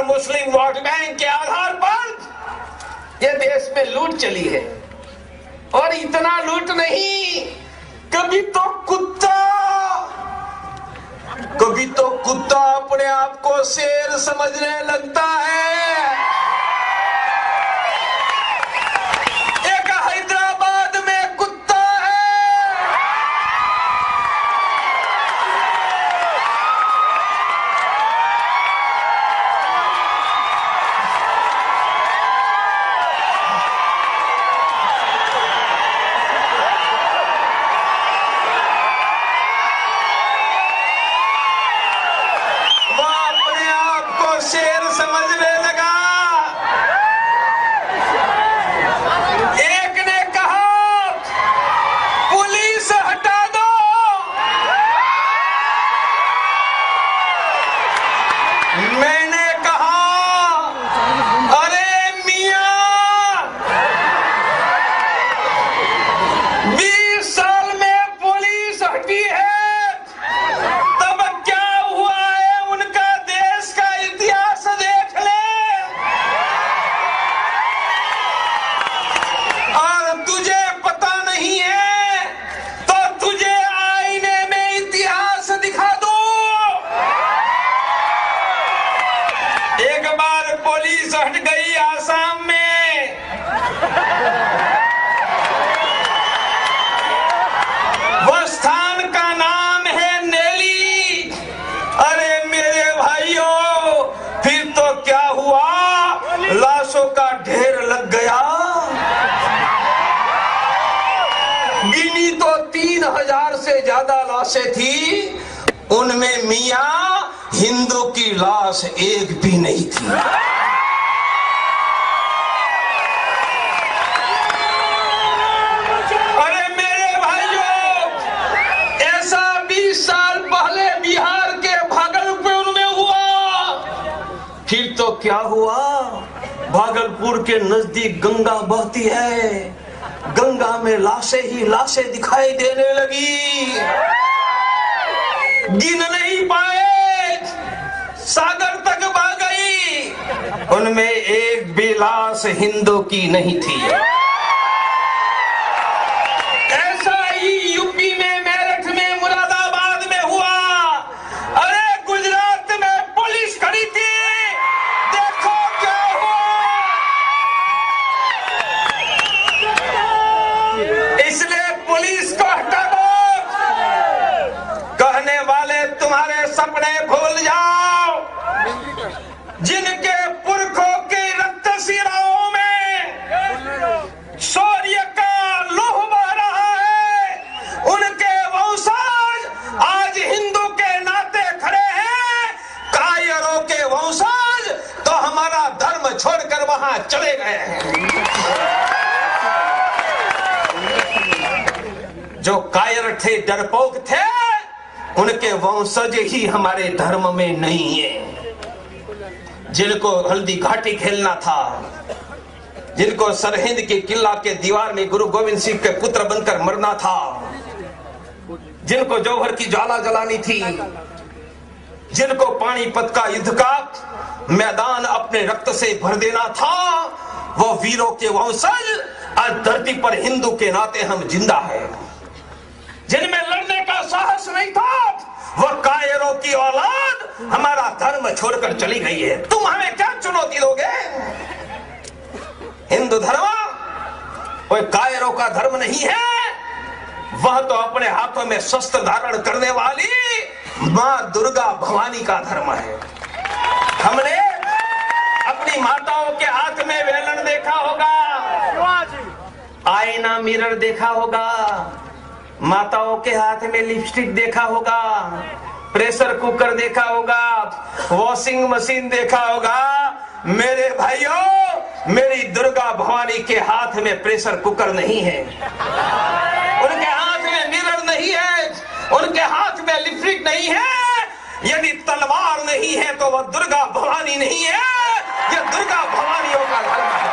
और मुस्लिम vote bank के आधार पर ये देश में लूट चली है। और इतना लूट नहीं, कभी तो कुत्ता अपने आप को शेर समझने लगता है। एक हैदराबाद में कुत्ता है, शेर समझने लगा। एक ने कहा पुलिस हटा दो, मैंने कहा अरे मियां 20 साल में पुलिस हटी है, पुलिस हट गई आसाम में। वो स्थान का नाम है नेली। अरे मेरे भाइयों, फिर तो क्या हुआ, लाशों का ढेर लग गया। गिनी तो 3000 से ज्यादा लाशें थी, उनमें मियां हिंदू की लाश एक भी नहीं थी। अरे मेरे भाइयों, ऐसा 20 साल पहले बिहार के भागलपुर में हुआ। फिर तो क्या हुआ, भागलपुर के नजदीक गंगा बहती है, गंगा में लाशें ही लाशें दिखाई देने लगी। गिन नहीं पाए, सागर तक बह गई, उनमें एक भी लाश हिंदू की नहीं थी। ऐसा ही यूपी में, मेरठ में, मुरादाबाद में हुआ। अरे गुजरात में पुलिस खड़ी थी, देखो क्या हुआ। इसलिए पुलिस को हटा दो। कहने वाले तुम्हारे सपने भूल जाओ। जिनके पुरखों के रक्त सिराओं में शौर्य का लौह बह रहा है, उनके वंशज आज हिंदू के नाते खड़े हैं। कायरों के वंशज तो हमारा धर्म छोड़कर वहां चले गए हैं। जो कायर थे, डरपोक थे, उनके वंशज ही हमारे धर्म में नहीं है। जिनको हल्दी घाटी खेलना था, जिनको सरहिंद के किला के दीवार में गुरु गोविंद सिंह के पुत्र बनकर मरना था, जिनको जौहर की ज्वाला जलानी थी, जिनको पानीपत का युद्ध का मैदान अपने रक्त से भर देना था, वो वीरों के वंशज आज धरती पर हिंदू के नाते हम जिंदा है। जिनमें लड़ने का साहस नहीं था, वो कायरों की औलाद हमारा धर्म छोड़कर चली गई है। तुम हमें क्या चुनौती दोगे? हिंदू धर्म कोई कायरों का धर्म नहीं है, वह तो अपने हाथों में शस्त्र धारण करने वाली मां दुर्गा भवानी का धर्म है। हमने अपनी माताओं के हाथ में वेलन देखा होगा, आईना मिरर देखा होगा, माताओं के हाथ में लिपस्टिक देखा होगा, प्रेशर कुकर देखा होगा, वॉशिंग मशीन देखा होगा। मेरे भाइयों, मेरी दुर्गा भवानी के हाथ में प्रेशर कुकर नहीं है, उनके हाथ में मिरर नहीं है, उनके हाथ में लिपस्टिक नहीं है। यदि तलवार नहीं है तो वह दुर्गा भवानी नहीं है। यह दुर्गा भवानियों का धर्म है।